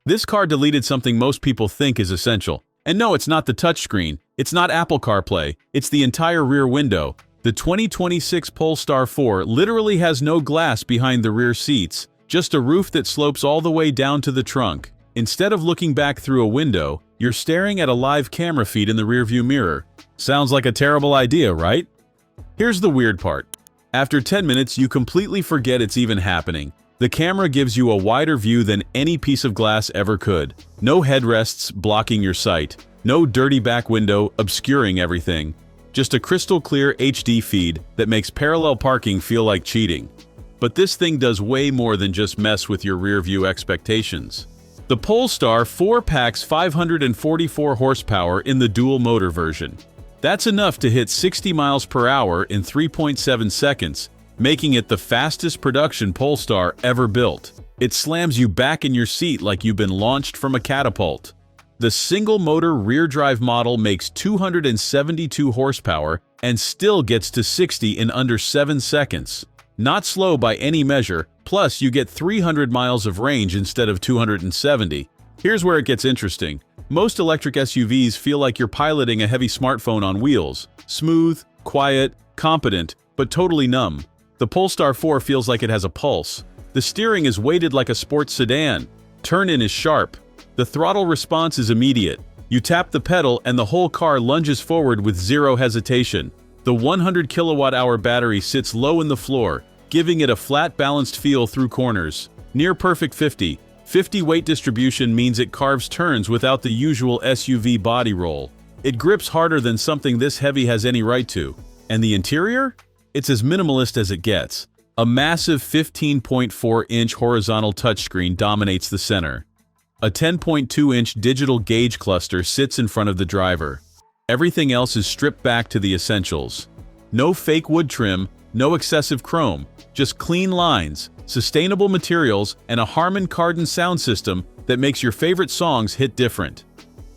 This car deleted something most people think is essential. And no, it's not the touchscreen, it's not Apple CarPlay, it's the entire rear window. The 2026 Polestar 4 literally has no glass behind the rear seats, just a roof that slopes all the way down to the trunk. Instead of looking back through a window, you're staring at a live camera feed in the rearview mirror. Sounds like a terrible idea, right? Here's the weird part. After 10 minutes, you completely forget it's even happening. The camera gives you a wider view than any piece of glass ever could. No headrests blocking your sight. No dirty back window obscuring everything. Just a crystal clear HD feed that makes parallel parking feel like cheating. But this thing does way more than just mess with your rear view expectations. The Polestar 4 packs 544 horsepower in the dual motor version. That's enough to hit 60 miles per hour in 3.7 seconds, making it the fastest production Polestar ever built. It slams you back in your seat like you've been launched from a catapult. The single-motor rear-drive model makes 272 horsepower and still gets to 60 in under 7 seconds. Not slow by any measure, plus you get 300 miles of range instead of 270. Here's where it gets interesting. Most electric SUVs feel like you're piloting a heavy smartphone on wheels. Smooth, quiet, competent, but totally numb. The Polestar 4 feels like it has a pulse. The steering is weighted like a sports sedan. Turn-in is sharp. The throttle response is immediate. You tap the pedal and the whole car lunges forward with zero hesitation. The 100 kilowatt-hour battery sits low in the floor, giving it a flat, balanced feel through corners. Near perfect 50 weight distribution means it carves turns without the usual SUV body roll. It grips harder than something this heavy has any right to. And the interior? It's as minimalist as it gets. A massive 15.4-inch horizontal touchscreen dominates the center. A 10.2-inch digital gauge cluster sits in front of the driver. Everything else is stripped back to the essentials. No fake wood trim, no excessive chrome, just clean lines, sustainable materials, and a Harman Kardon sound system that makes your favorite songs hit different.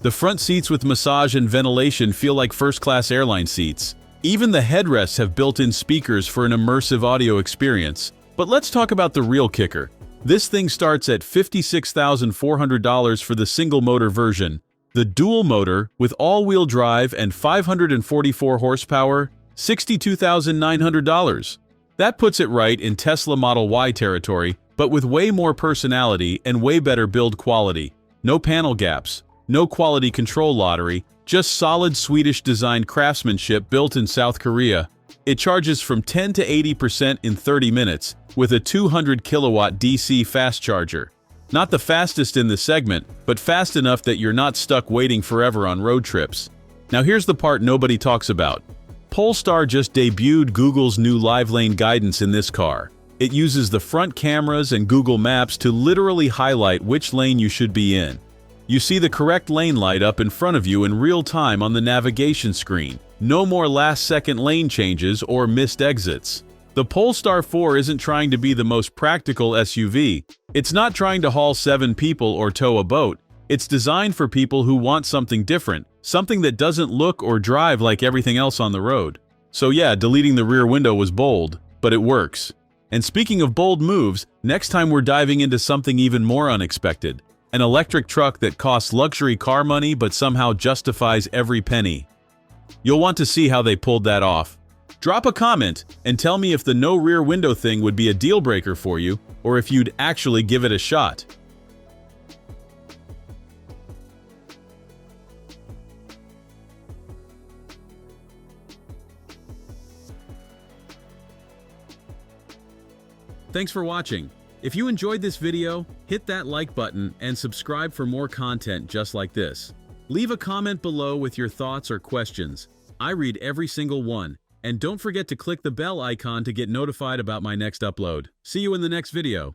The front seats with massage and ventilation feel like first-class airline seats. Even the headrests have built-in speakers for an immersive audio experience. But let's talk about the real kicker. This thing starts at $56,400 for the single-motor version. The dual motor, with all-wheel drive and 544 horsepower, $62,900. That puts it right in Tesla Model Y territory, but with way more personality and way better build quality. No panel gaps, no quality control lottery, just solid Swedish-designed craftsmanship built in South Korea. It charges from 10 to 80% in 30 minutes with a 200 kilowatt DC fast charger. Not the fastest in the segment, but fast enough that you're not stuck waiting forever on road trips. Now here's the part nobody talks about. Polestar just debuted Google's new Live Lane guidance in this car. It uses the front cameras and Google Maps to literally highlight which lane you should be in. You see the correct lane light up in front of you in real time on the navigation screen. No more last-second lane changes or missed exits. The Polestar 4 isn't trying to be the most practical SUV. It's not trying to haul 7 people or tow a boat. It's designed for people who want something different, something that doesn't look or drive like everything else on the road. So yeah, deleting the rear window was bold, but it works. And speaking of bold moves, next time we're diving into something even more unexpected. An electric truck that costs luxury car money but somehow justifies every penny. You'll want to see how they pulled that off. Drop a comment and tell me if the no rear window thing would be a deal breaker for you, or if you'd actually give it a shot. Thanks for watching. If you enjoyed this video, hit that like button and subscribe for more content just like this. Leave a comment below with your thoughts or questions. I read every single one. And don't forget to click the bell icon to get notified about my next upload. See you in the next video.